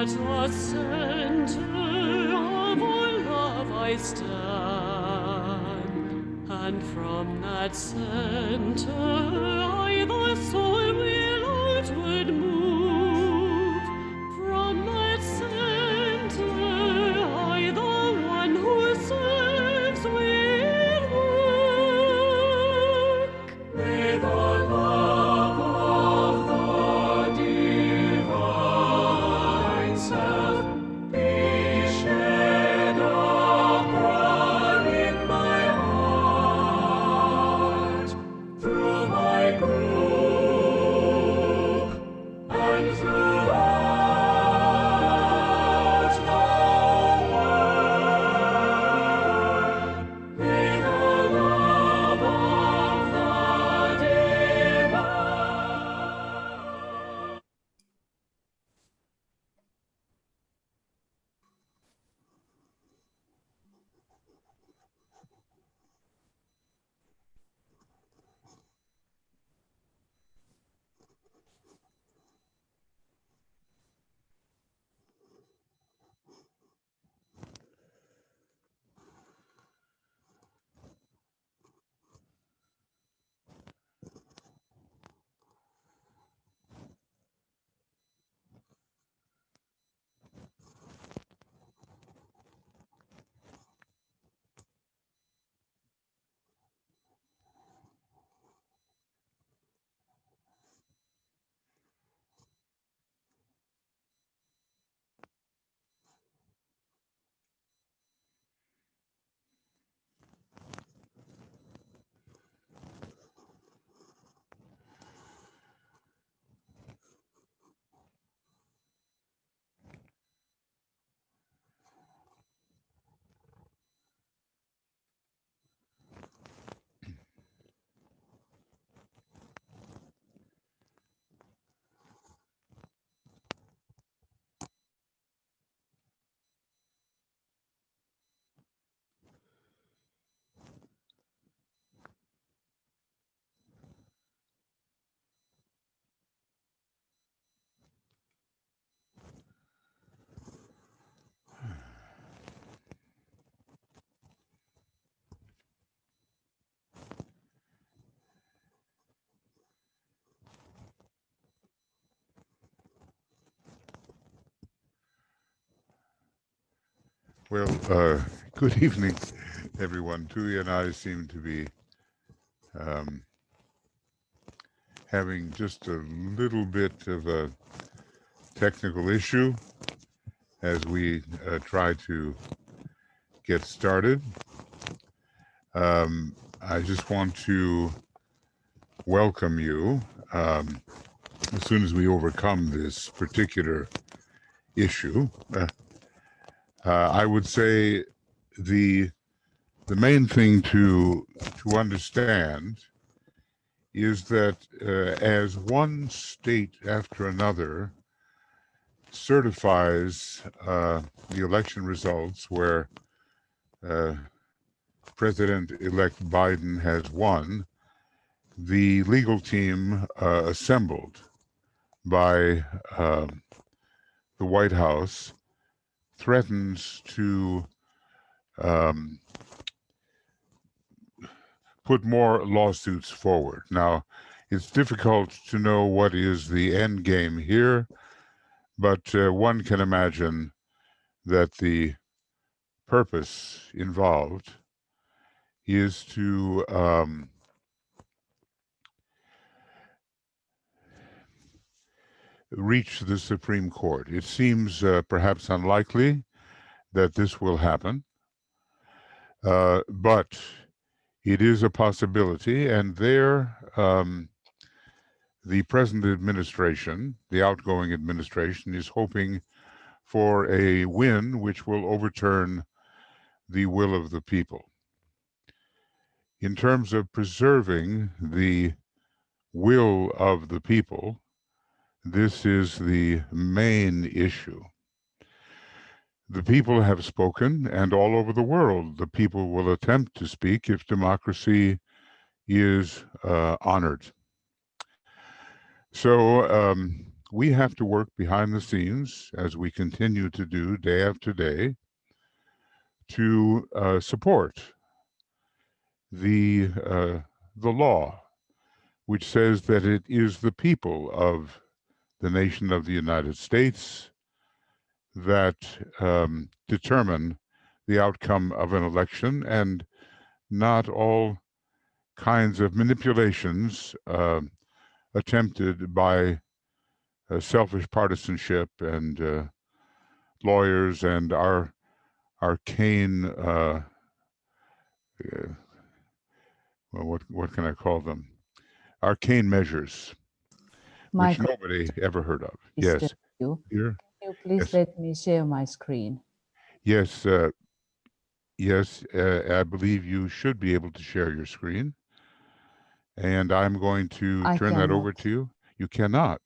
At the center of our love I stand, and from that center I, the soul, will outward move. From that center I, the one who serves, will work. May the love of the divine self be shed abroad in my heart, through my group and throughout the world. May the love of the divine. Well, good evening, everyone. Tui and I seem to be um, having just a little bit of a technical issue as we try to get started. I just want to welcome you as soon as we overcome this particular issue. I would say the main thing to understand is that as one state after another certifies the election results where President-elect Biden has won, the legal team assembled by the White House threatens to put more lawsuits forward. Now, it's difficult to know what is the end game here, but one can imagine that the purpose involved is to reach the Supreme Court. It seems perhaps unlikely that this will happen, but it is a possibility, and there the present administration, the outgoing administration, is hoping for a win which will overturn the will of the people. In terms of preserving the will of the people, this is the main issue. The people have spoken, and all over the world, the people will attempt to speak if democracy is honored. So we have to work behind the scenes, as we continue to do day after day, to support the law, which says that it is the people of the nation of the United States that determine the outcome of an election, and not all kinds of manipulations attempted by selfish partisanship and lawyers and our arcane well, what can I call them? Arcane measures, which nobody ever heard of. Yes. Here. Can you please let me share my screen? Yes. Yes. I believe you should be able to share your screen. And I'm going to turn that over to you. You cannot.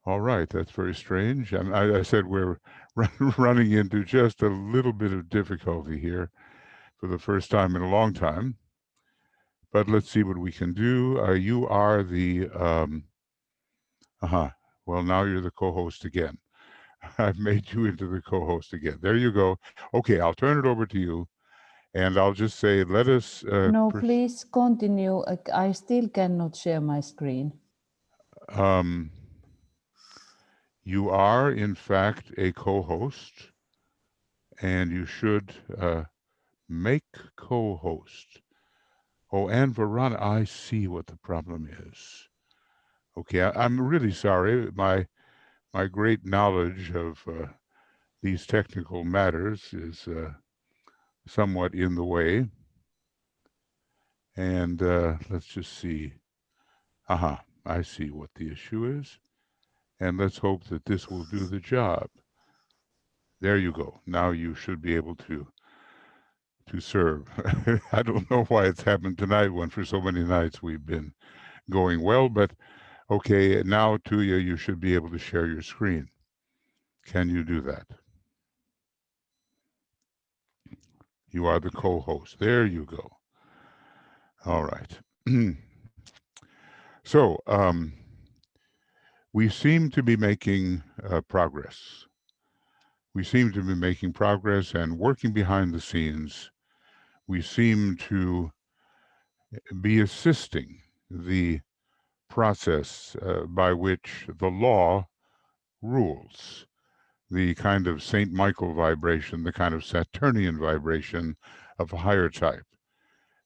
All right. That's very strange. And I said we're running into just a little bit of difficulty here for the first time in a long time. But let's see what we can do. You are the, well, now you're the co-host again. I've made you into the co-host again. There you go. Okay, I'll turn it over to you. And I'll just say, let us... no, please continue. I still cannot share my screen. You are, in fact, a co-host. And you should make co-host. Oh, and Veronica, I see what the problem is. Okay, I'm really sorry. My great knowledge of these technical matters is somewhat in the way. And let's just see. I see what the issue is. And let's hope that this will do the job. There you go. Now you should be able to serve. I don't know why it's happened tonight when for so many nights we've been going well, but okay, now Tuya, you should be able to share your screen. Can you do that? You are the co-host. There you go. All right. So we seem to be making progress. We seem to be making progress and working behind the scenes. We seem to be assisting the process by which the law rules, the kind of St. Michael vibration, the kind of Saturnian vibration of a higher type.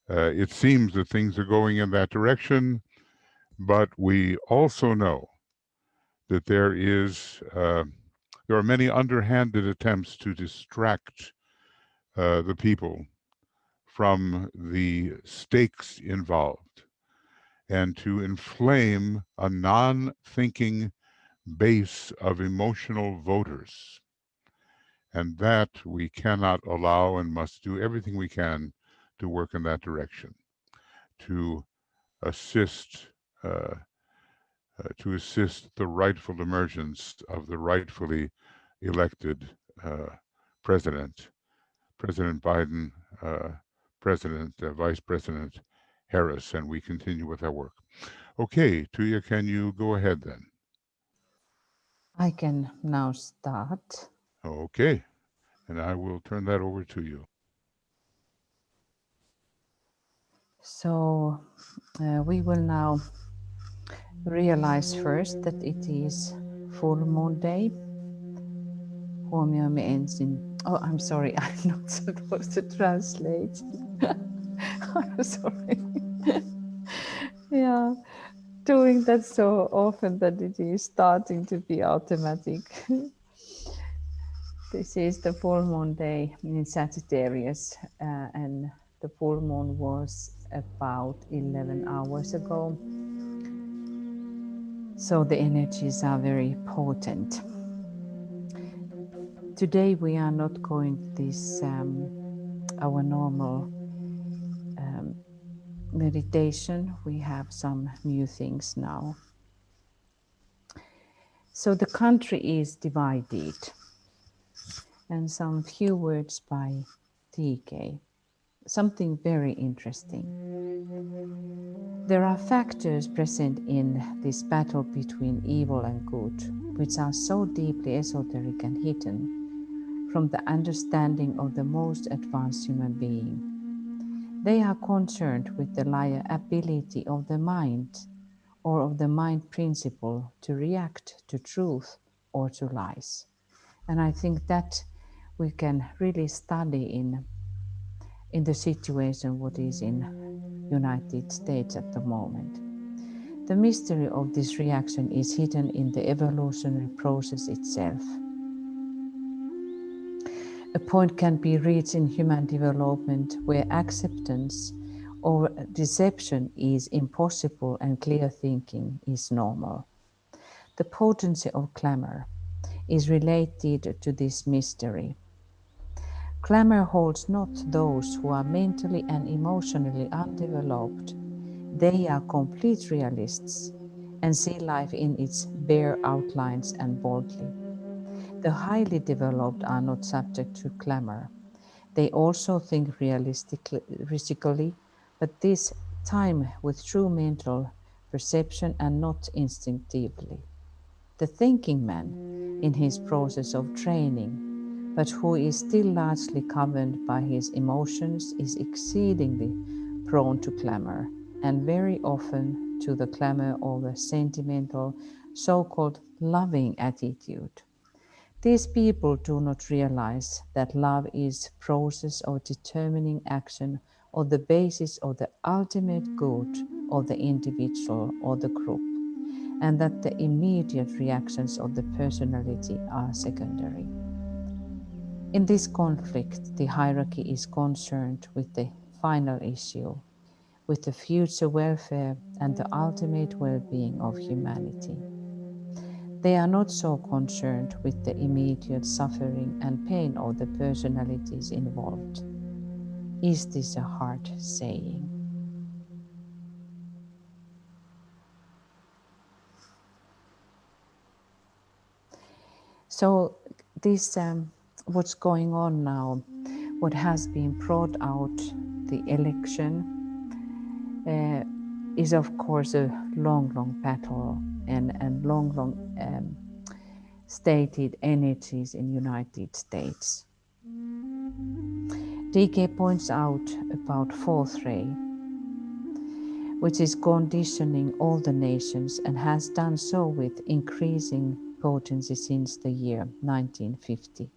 It seems that things are going in that direction, but we also know that there are many underhanded attempts to distract the people from the stakes involved and to inflame a non-thinking base of emotional voters. And that we cannot allow and must do everything we can to work in that direction, to assist the rightful emergence of the rightfully elected President Biden, Vice President Harris, and we continue with our work. Okay, Tuya, can you go ahead then? I can now start. Okay, and I will turn that over to you. So we will now realize first that it is full moon day. Huomioimme ensin. Oh, I'm sorry, I'm not supposed to translate. I'm sorry. Yeah, doing that so often that it is starting to be automatic. This is the full moon day in Sagittarius, and the full moon was about 11 hours ago. So the energies are very potent. Today we are not going to this our normal meditation. We have some new things now. So the country is divided, and some few words by TK. something very interesting. There are factors present in this battle between evil and good, which are so deeply esoteric and hidden from the understanding of the most advanced human being. They are concerned with the liability of the mind or of the mind principle to react to truth or to lies. And I think that we can really study in the situation what is in United States at the moment. The mystery of this reaction is hidden in the evolutionary process itself. A point can be reached in human development where acceptance or deception is impossible and clear thinking is normal. The potency of clamor is related to this mystery. Clamor holds not those who are mentally and emotionally undeveloped. They are complete realists and see life in its bare outlines and boldly. The highly developed are not subject to clamor. They also think realistically, but this time with true mental perception and not instinctively. The thinking man, in his process of training, but who is still largely governed by his emotions, is exceedingly prone to clamor, and very often to the clamor of a sentimental, so-called loving attitude. These people do not realize that love is process of determining action on the basis of the ultimate good of the individual or the group, and that the immediate reactions of the personality are secondary. In this conflict, the hierarchy is concerned with the final issue, with the future welfare and the ultimate well-being of humanity. They are not so concerned with the immediate suffering and pain of the personalities involved. Is this a hard saying? So this, what's going on now, what has been brought out, the election, is of course a long battle and long stated energies in United States. DK points out about fourth ray, which is conditioning all the nations and has done so with increasing potency since the year 1950.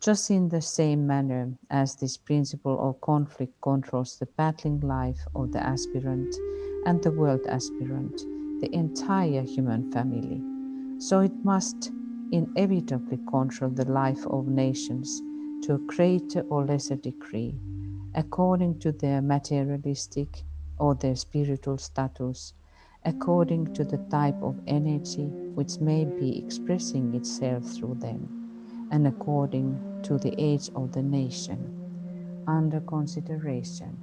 Just in the same manner as this principle of conflict controls the battling life of the aspirant and the world aspirant, the entire human family, so it must inevitably control the life of nations to a greater or lesser degree, according to their materialistic or their spiritual status, according to the type of energy which may be expressing itself through them, and according to the age of the nation under consideration.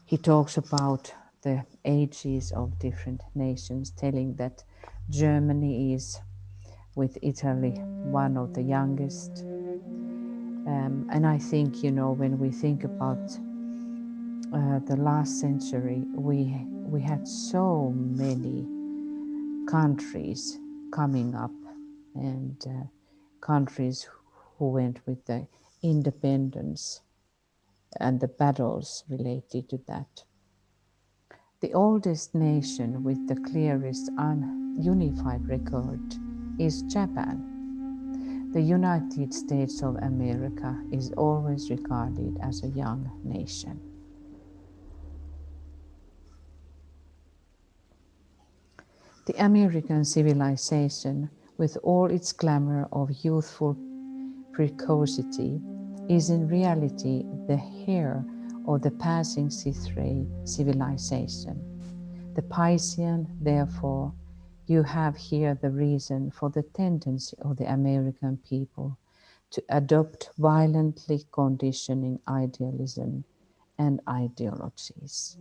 He talks about the ages of different nations, telling that Germany is, with Italy, one of the youngest. And I think, when we think about the last century, we had so many countries coming up and countries who went with the independence and the battles related to that. The oldest nation with the clearest unified record is Japan. The United States of America is always regarded as a young nation. The American civilization, with all its glamour of youthful precocity, is in reality the heir of the passing Sith ray civilization. The Piscean, therefore, you have here the reason for the tendency of the American people to adopt violently conditioning idealism and ideologies.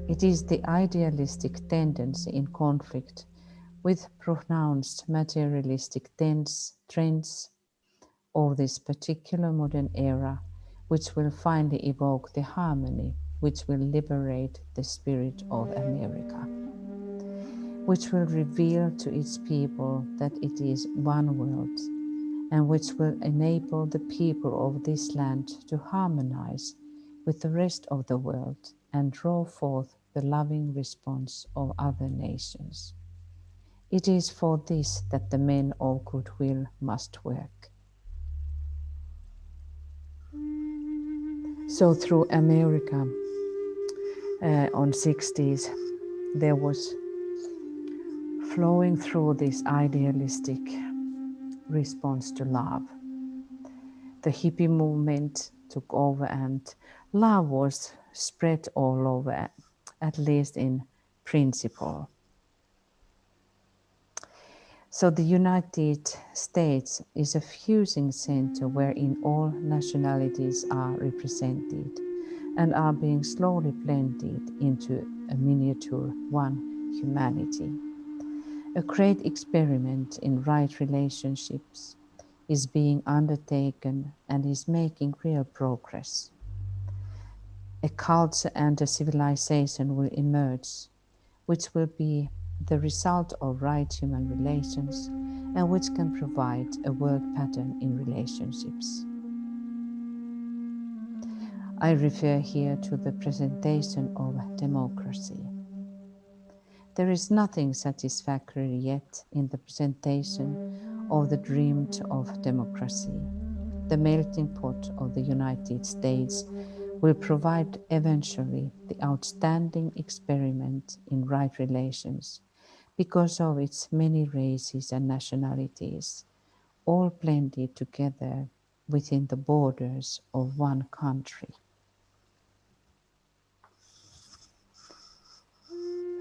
It is the idealistic tendency in conflict with pronounced materialistic trends of this particular modern era, which will finally evoke the harmony which will liberate the spirit of America, which will reveal to its people that it is one world, and which will enable the people of this land to harmonize with the rest of the world and draw forth the loving response of other nations. It is for this that the men of goodwill must work. So through America on 60s, there was flowing through this idealistic response to love. The hippie movement took over and love was spread all over, at least in principle. So the United States is a fusing center wherein all nationalities are represented and are being slowly blended into a miniature one humanity. A great experiment in right relationships is being undertaken and is making real progress. A culture and a civilization will emerge, which will be the result of right human relations and which can provide a world pattern in relationships. I refer here to the presentation of democracy. There is nothing satisfactory yet in the presentation of the dreamed of democracy. The melting pot of the United States will provide eventually the outstanding experiment in right relations because of its many races and nationalities, all blended together within the borders of one country.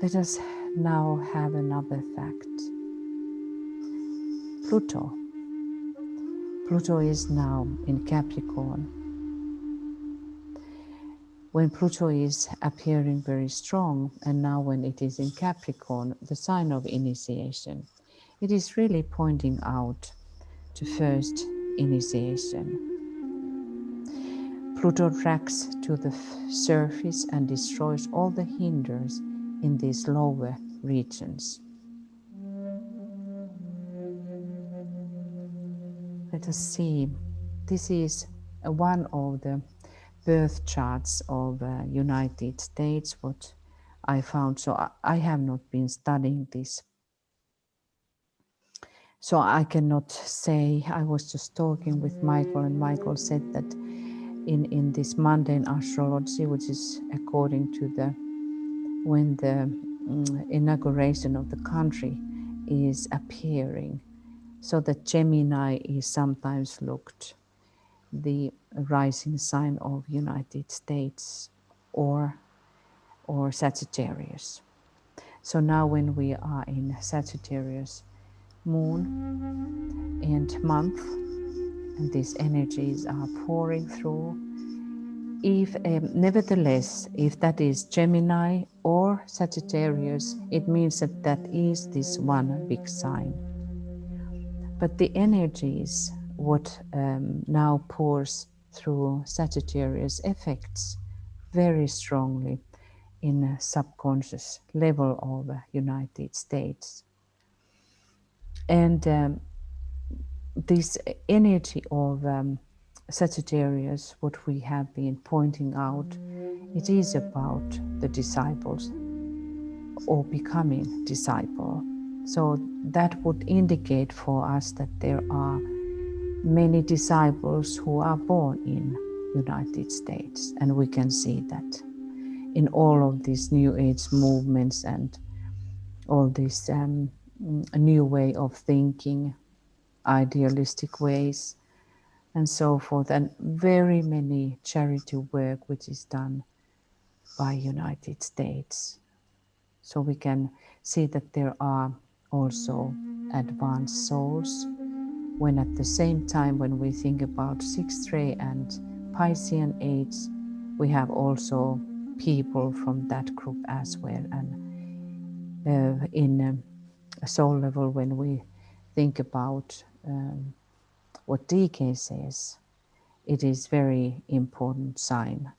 Let us now have another fact. Pluto. Pluto is now in Capricorn. When Pluto is appearing very strong, and now when it is in Capricorn, the sign of initiation, it is really pointing out to first initiation. Pluto tracks to the surface and destroys all the hinders in these lower regions. Let us see. This is one of the birth charts of United States, what I found. So I have not been studying this. So I cannot say. I was just talking with Michael, and Michael said that in this mundane astrology, which is according to when the inauguration of the country is appearing, so that Gemini is sometimes looked the rising sign of United States or Sagittarius. So now when we are in Sagittarius moon and month, and these energies are pouring through, if nevertheless, if that is Gemini or Sagittarius, it means that that is this one big sign. But the energies, what now pours through Sagittarius, affects very strongly in a subconscious level of United States. And this energy of Sagittarius, what we have been pointing out, it is about the disciples or becoming disciple. So that would indicate for us that there are many disciples who are born in United States, and we can see that in all of these New Age movements and all this new way of thinking, idealistic ways, and so forth, and very many charity work which is done by United States. So we can see that there are also advanced souls, when at the same time when we think about sixth ray and Piscean age, we have also people from that group as well. And in soul level, when we think about what DK says, it is very important sign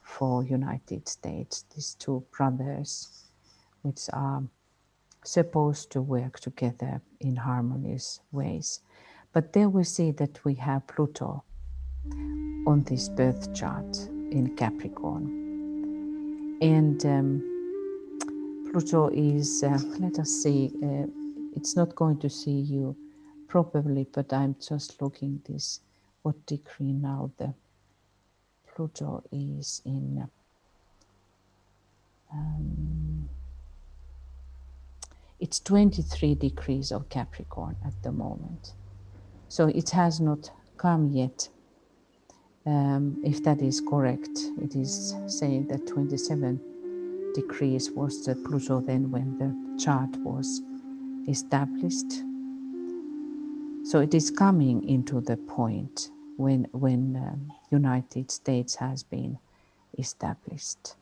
for United States, these two brothers, which are supposed to work together in harmonious ways. But there we see that we have Pluto on this birth chart in Capricorn. And Pluto is, let us see, it's not going to see you properly, but I'm just looking this, what degree now the Pluto is in. It's 23 degrees of Capricorn at the moment. So it has not come yet. If that is correct, it is saying that 27 degrees was the Pluto then when the chart was established. So it is coming into the point when United States has been established.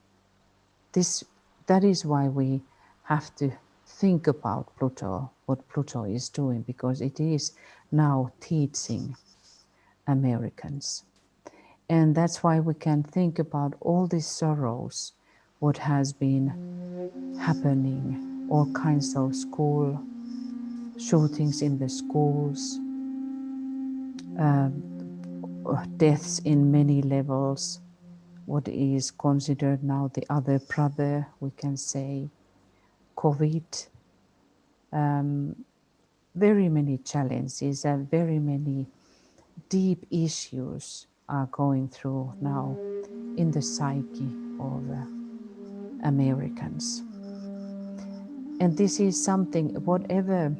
That is why we have to think about Pluto, what Pluto is doing, because it is now teaching Americans. And that's why we can think about all these sorrows, what has been happening, all kinds of school shootings in the schools, deaths in many levels, what is considered now the other brother, we can say, COVID, very many challenges and very many deep issues are going through now in the psyche of Americans. And this is something, whatever,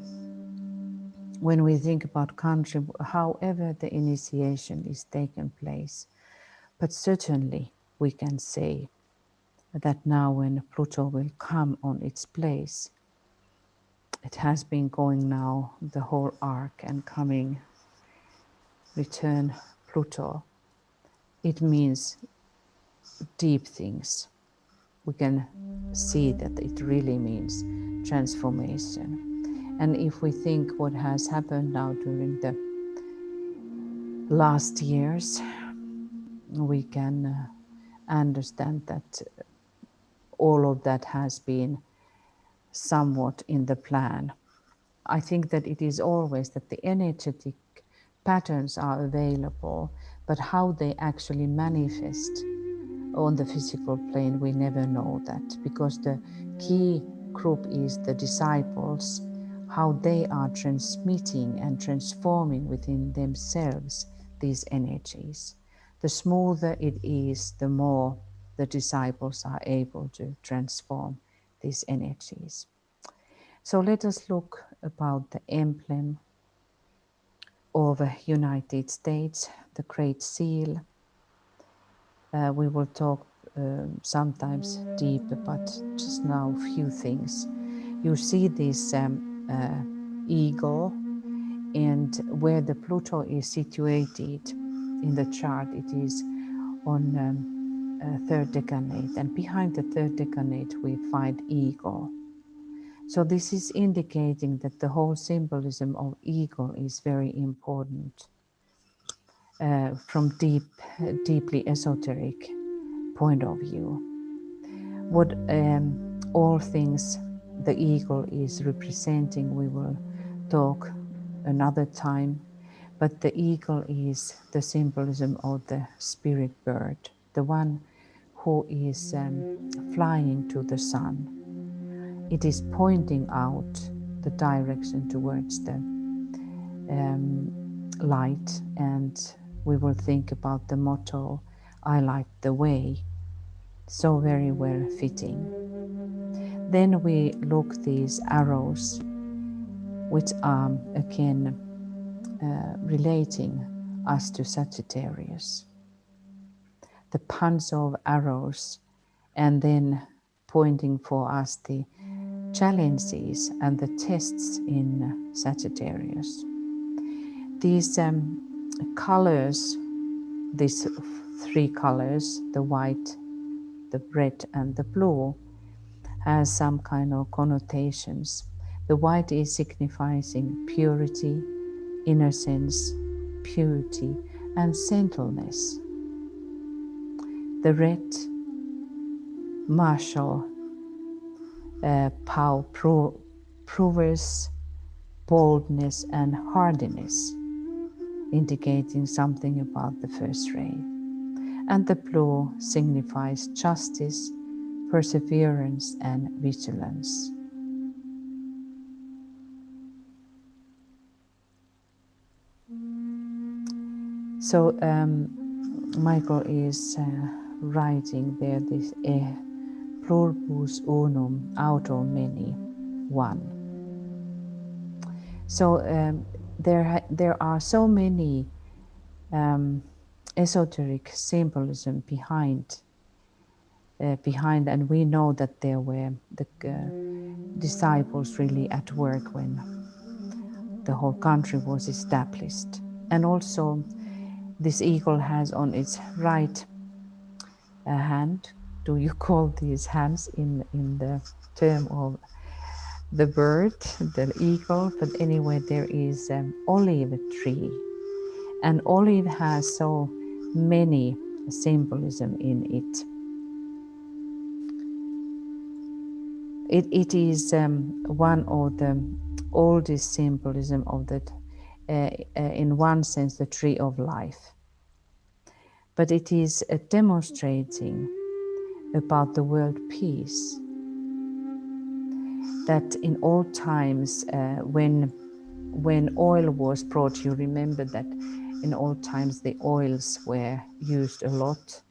when we think about country, however the initiation is taken place, but certainly we can say that now when Pluto will come on its place, it has been going now the whole arc and coming, return Pluto, it means deep things. We can see that it really means transformation. And if we think what has happened now during the last years, we can understand that all of that has been somewhat in the plan. I think that it is always that the energetic patterns are available, but how they actually manifest on the physical plane, we never know that, because the key group is the disciples, how they are transmitting and transforming within themselves these energies. The smoother it is, the more the disciples are able to transform these energies. So let us look about the emblem of the United States, the Great Seal. We will talk sometimes deeper, but just now a few things. You see this eagle, and where the Pluto is situated in the chart, it is on third decanate, and behind the third decanate we find eagle. So this is indicating that the whole symbolism of eagle is very important from deeply esoteric point of view. What all things the eagle is representing, we will talk another time, but the eagle is the symbolism of the spirit bird, the one who is flying to the sun. It is pointing out the direction towards the light, and we will think about the motto, I light the way, so very well fitting. Then we look these arrows, which are again relating us to Sagittarius. The punch of arrows, and then pointing for us the challenges and the tests in Sagittarius. These colors, these three colors, the white, the red and the blue, has some kind of connotations. The white is signifying purity, innocence, purity, and gentleness. The red, martial power proves boldness and hardiness, indicating something about the first ray. And the blue signifies justice, perseverance, and vigilance. So Michael is writing there this pluribus unum, out of many, one. So there are so many esoteric symbolism behind, and we know that there were the disciples really at work when the whole country was established. And also this eagle has on its right hand, do you call these hands in the term of the bird, the eagle? But anyway, there is an olive tree, and olive has so many symbolism in it. It is one of the oldest symbolism of that, in one sense, the tree of life. But it is demonstrating about the world peace. That in old times, when oil was brought, you remember that in old times the oils were used a lot,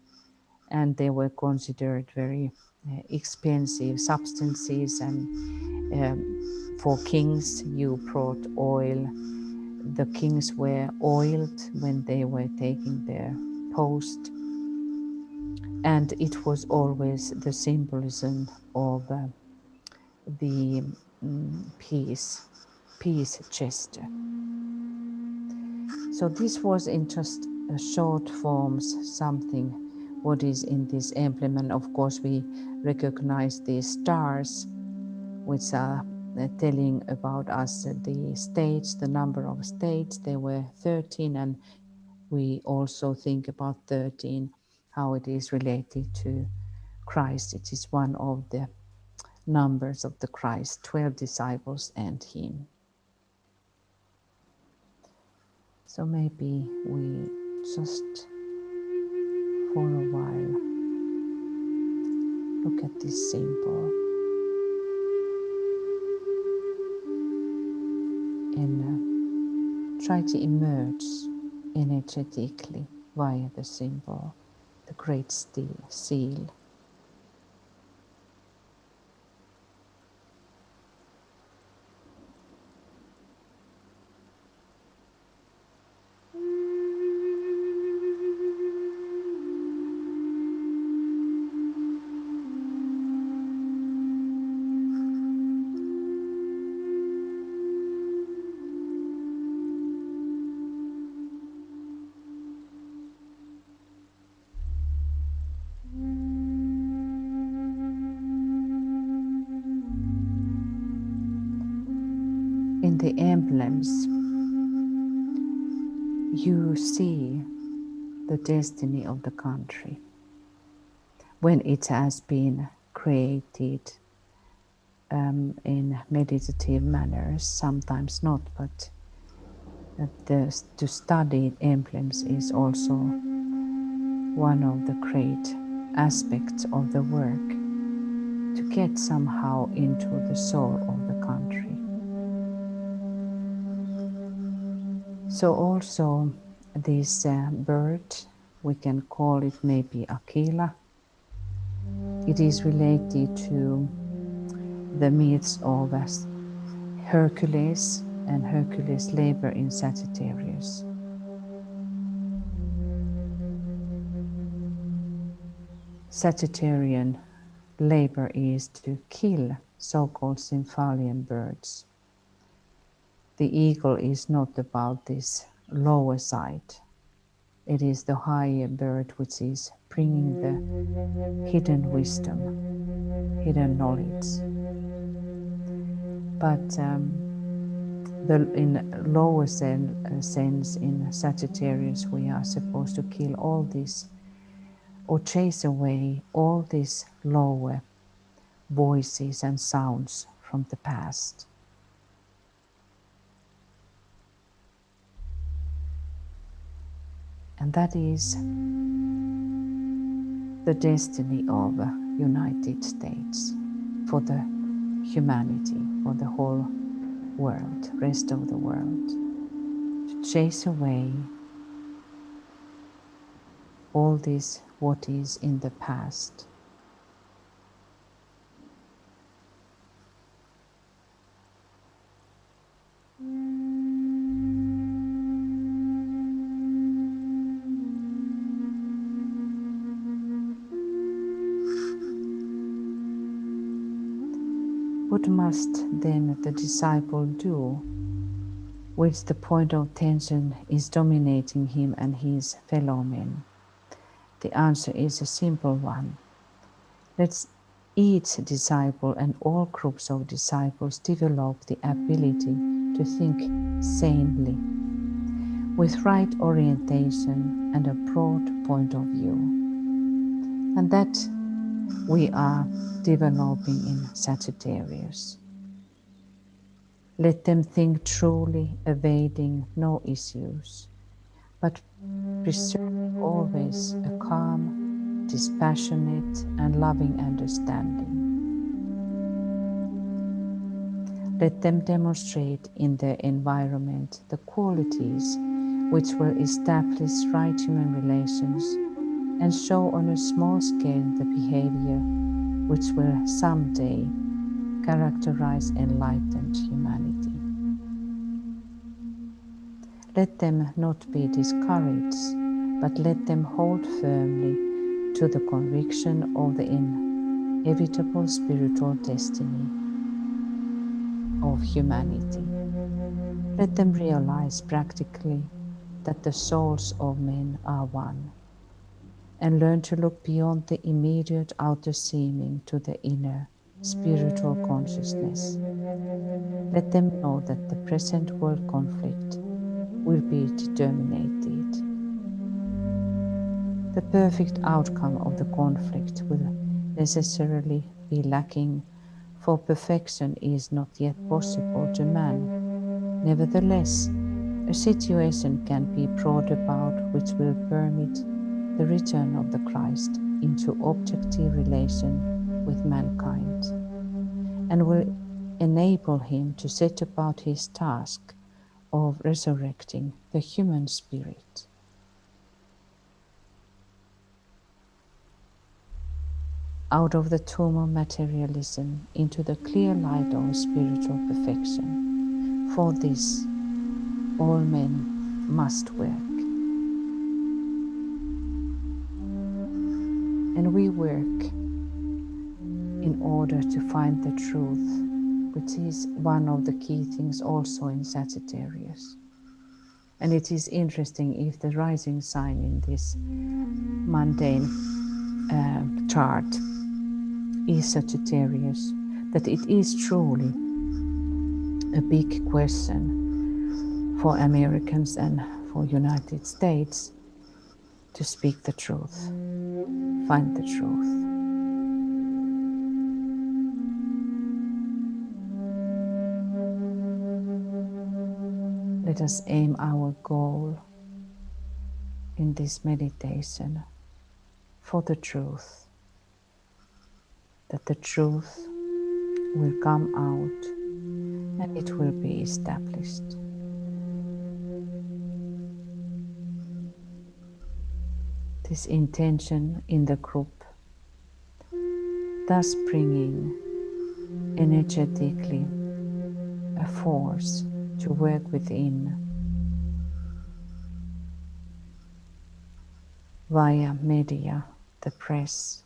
and they were considered very expensive substances, and for kings you brought oil. The kings were oiled when they were taking their post, and it was always the symbolism of the peace gesture. So this was in just short forms something what is in this emblem, and of course we recognize these stars which are telling about us the states, the number of states. There were 13, and we also think about 13, how it is related to Christ. It is one of the numbers of the Christ, 12 disciples and him. So maybe we just for a while look at this symbol and try to emerge energetically via the symbol, the great seal. In the emblems, you see the destiny of the country when it has been created in meditative manners, sometimes not, but to study emblems is also one of the great aspects of the work, to get somehow into the soul of the country. So also this bird, we can call it maybe Aquila. It is related to the myths of Hercules and Hercules' labor in Sagittarius. Sagittarian labor is to kill so-called Symphalian birds. The eagle is not about this lower side. It is the higher bird which is bringing the hidden wisdom, hidden knowledge. But in lower sense, in Sagittarius, we are supposed to kill all this or chase away all these lower voices and sounds from the past. And that is the destiny of United States for the humanity, for the whole world, rest of the world, to chase away all this what is in the past. What must then the disciple do, which the point of tension is dominating him and his fellow men? The answer is a simple one. Let each disciple and all groups of disciples develop the ability to think sanely, with right orientation and a broad point of view. And that we are developing in Sagittarius. Let them think truly, evading no issues, but preserve always a calm, dispassionate, and loving understanding. Let them demonstrate in their environment the qualities which will establish right human relations and show on a small scale the behavior which will someday characterize enlightened humanity. Let them not be discouraged, but let them hold firmly to the conviction of the inevitable spiritual destiny of humanity. Let them realize practically that the souls of men are one, and learn to look beyond the immediate outer seeming to the inner spiritual consciousness. Let them know that the present world conflict will be determined. The perfect outcome of the conflict will necessarily be lacking, for perfection is not yet possible to man. Nevertheless, a situation can be brought about which will permit the return of the Christ into objective relation with mankind, and will enable him to set about his task of resurrecting the human spirit. Out of the tomb of materialism into the clear light of spiritual perfection. For this, all men must work. And we work in order to find the truth, which is one of the key things also in Sagittarius. And it is interesting if the rising sign in this mundane chart is Sagittarius, that it is truly a big question for Americans and for United States to speak the truth, find the truth. Let us aim our goal in this meditation for the truth, that the truth will come out and it will be established. This intention in the group, thus bringing energetically a force to work within via media, the press,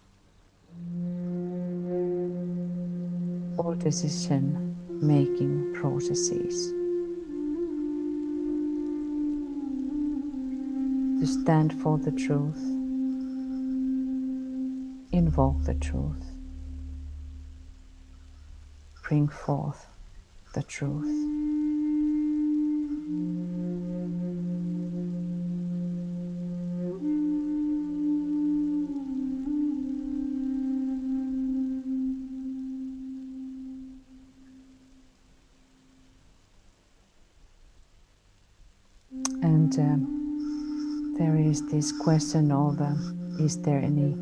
all decision-making processes. To stand for the truth, invoke the truth, bring forth the truth. And there is this question of is there any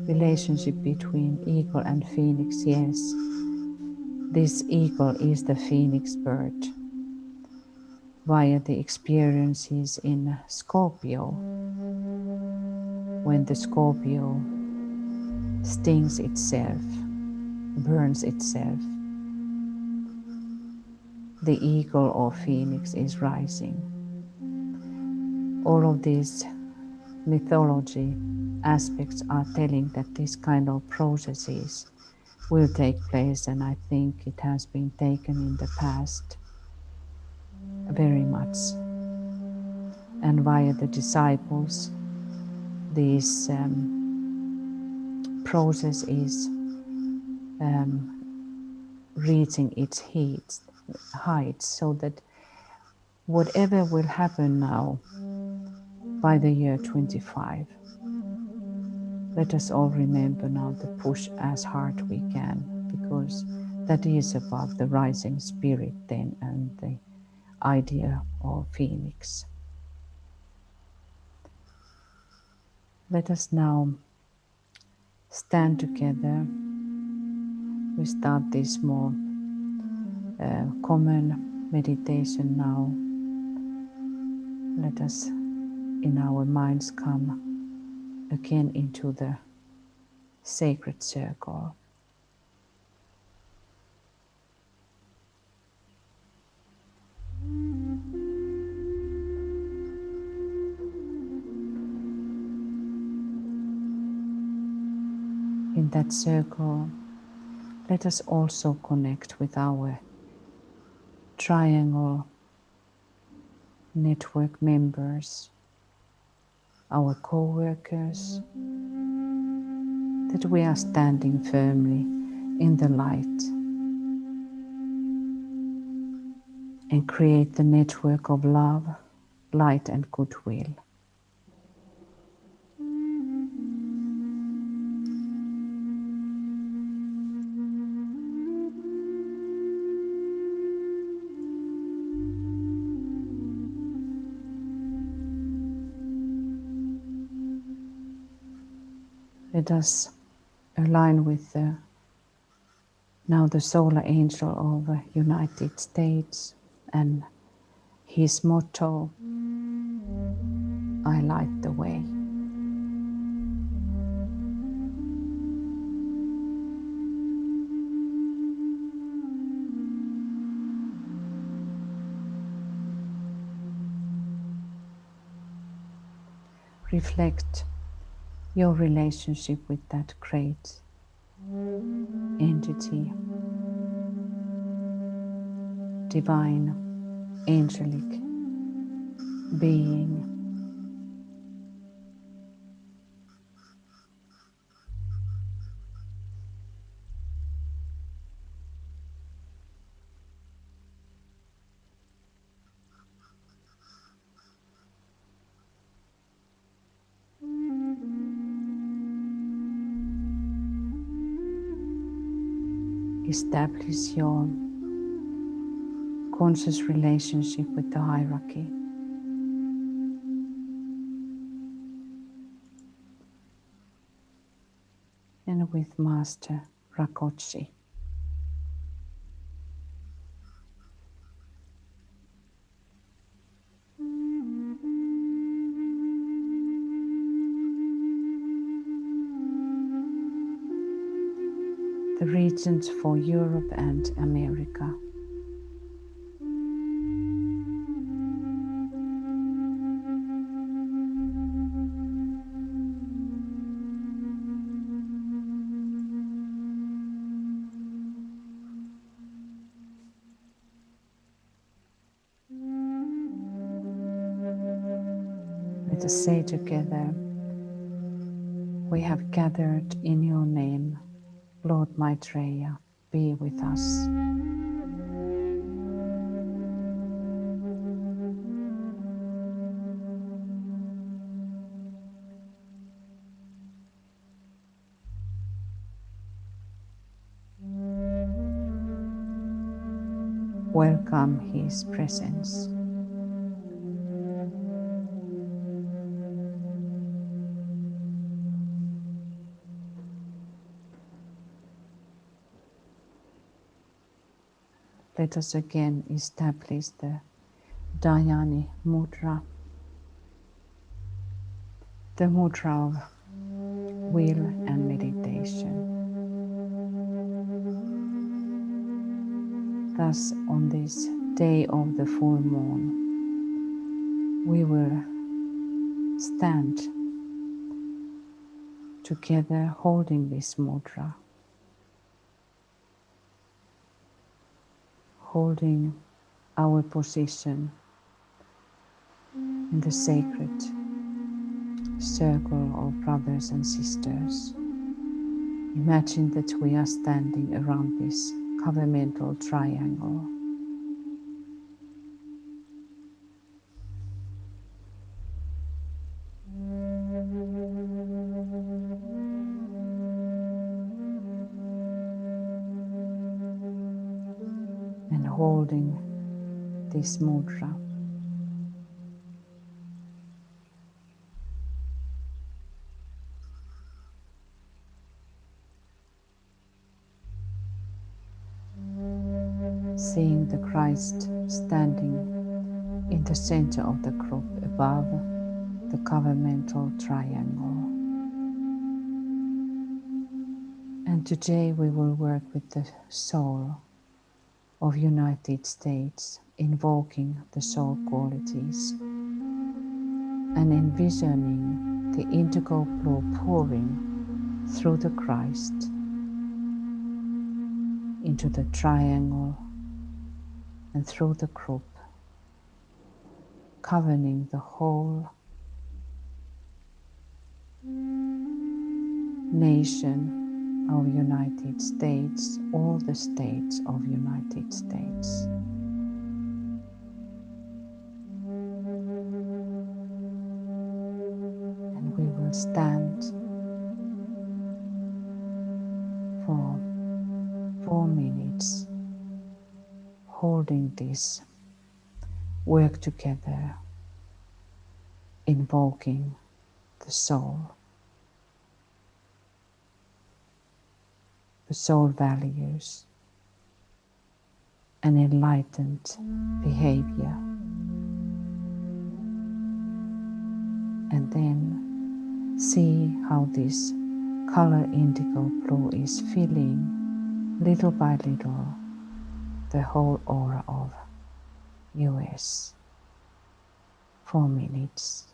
relationship between eagle and phoenix? Yes, this eagle is the phoenix bird via the experiences in Scorpio, when the Scorpio stings itself, burns itself. The eagle or phoenix is rising. All of these mythology aspects are telling that this kind of processes will take place, and I think it has been taken in the past very much. And via the disciples, this process is reaching its heights, so that whatever will happen now by the year 25, let us all remember now to push as hard we can, because that is about the rising spirit then and the idea of phoenix. Let us now stand together. We start this more common meditation now. Let us in our minds come again into the sacred circle. In that circle, let us also connect with our triangle network members, our co-workers, that we are standing firmly in the light and create the network of love, light and goodwill. Let us align with now the solar angel of the United States and his motto, I light the way. Reflect your relationship with that great entity, divine, angelic being. Establish your conscious relationship with the hierarchy. And with Master Rakoczy. The regents for Europe and America. Let us say together, we have gathered in your name, Lord Maitreya, be with us. welcome His presence. Let us again establish the Dhyani mudra, the mudra of will and meditation. Thus, on this day of the full moon, we will stand together holding this mudra, holding our position in the sacred circle of brothers and sisters. Imagine that we are standing around this covenantal triangle. And holding this mudra. Seeing the Christ standing in the center of the group above the covenantal triangle. And today we will work with the soul of United States, invoking the soul qualities and envisioning the indigo blue pouring through the Christ into the triangle and through the group, covering the whole nation of United States, all the states of United States. And we will stand for 4 minutes holding this, work together, invoking the soul values, and enlightened behavior. And then see how this color indigo blue is filling little by little the whole aura of US. 4 minutes.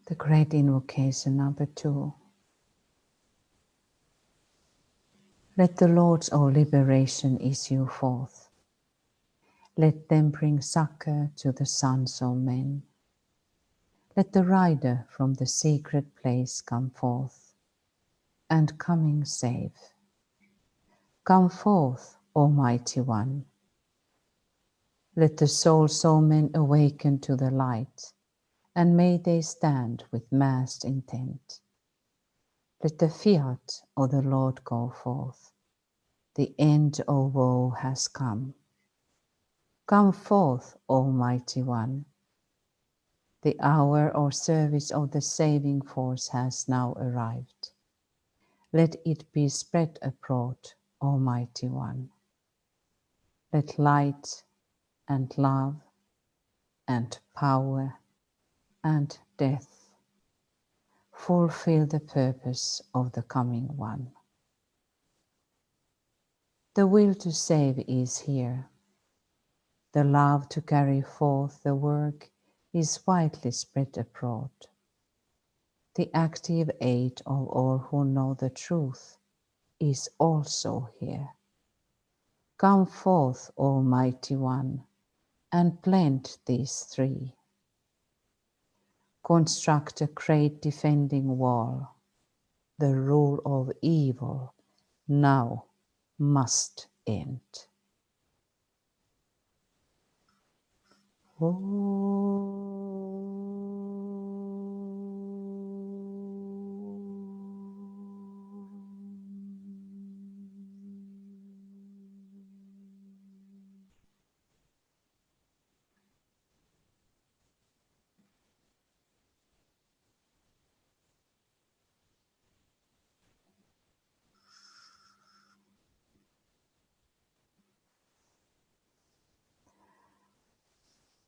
The great invocation number 2. Let the Lords of liberation issue forth. Let them bring succor to the sons of men. Let the rider from the secret place come forth, and coming save. Come forth, Almighty One. Let the souls of men awaken to the light, and may they stand with massed intent. Let the fiat of the Lord go forth. The end of woe has come. Come forth, Almighty One. The hour of service of the saving force has now arrived. Let it be spread abroad, Almighty One. Let light and love and power and death fulfill the purpose of the coming one. The will to save is here. The love to carry forth the work is widely spread abroad. The active aid of all who know the truth is also here. Come forth, Almighty One, and blend these three. Construct a great defending wall. The rule of evil now must end.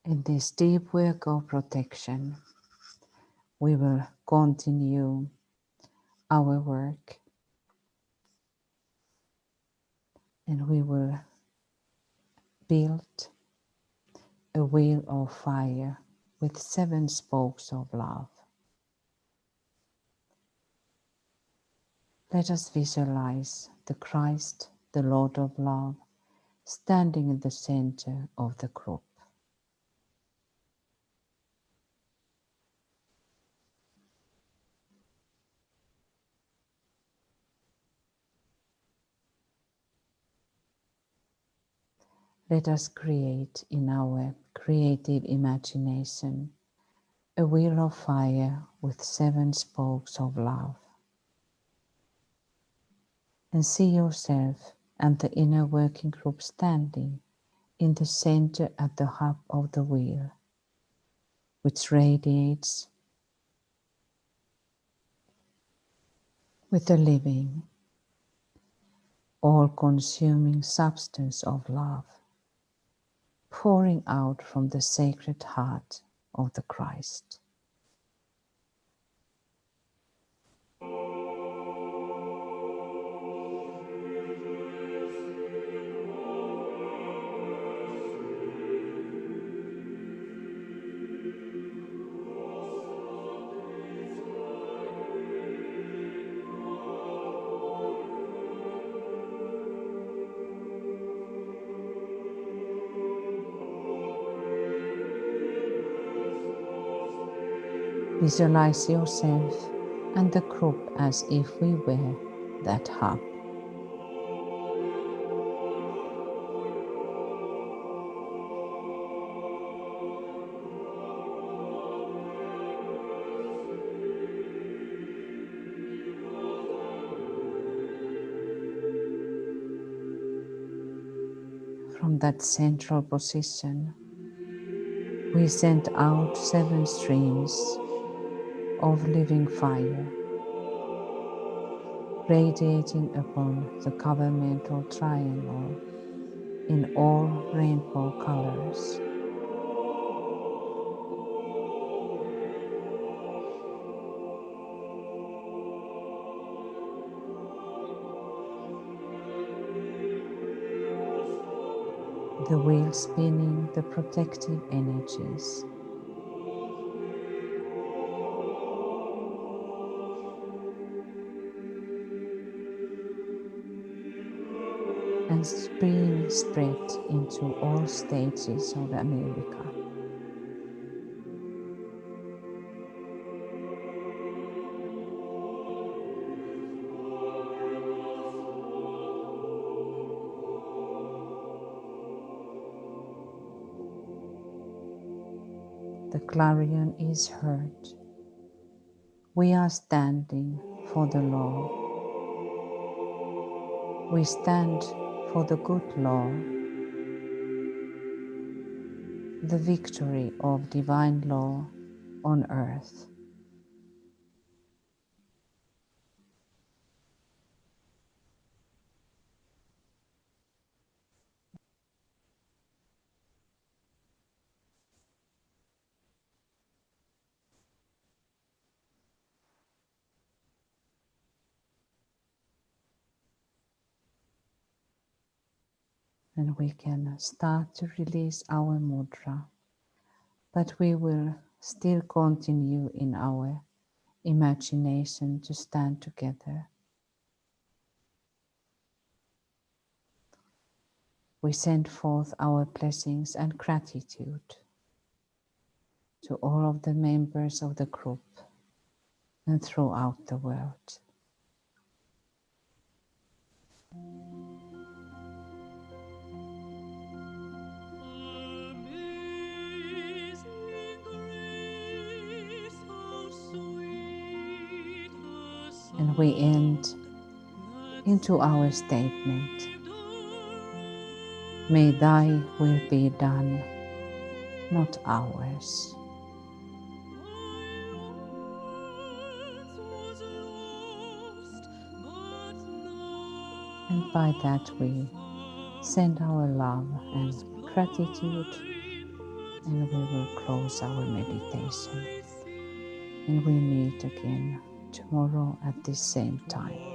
In this deep work of protection, we will continue our work, and we will build a wheel of fire with 7 spokes of love. Let us visualize the Christ, the Lord of love, standing in the center of the group. Let us create in our creative imagination a wheel of fire with 7 spokes of love. And see yourself and the inner working group standing in the center at the hub of the wheel, which radiates with the living, all-consuming substance of love, pouring out from the sacred heart of the Christ. Visualize yourself and the group as if we were that hub. From that central position, we send out 7 streams of living fire, radiating upon the governmental triangle in all rainbow colors. The wheel spinning the protective energies. and being spread into all stages of America. The clarion is heard. We are standing for the law. We stand for the good law, the victory of divine law on earth. And we can start to release our mudra, but we will still continue in our imagination to stand together. We send forth our blessings and gratitude to all of the members of the group and throughout the world. And we end into our statement. May thy will be done, not ours. And by that we send our love and gratitude, and we will close our meditation. And we meet again tomorrow at the same time.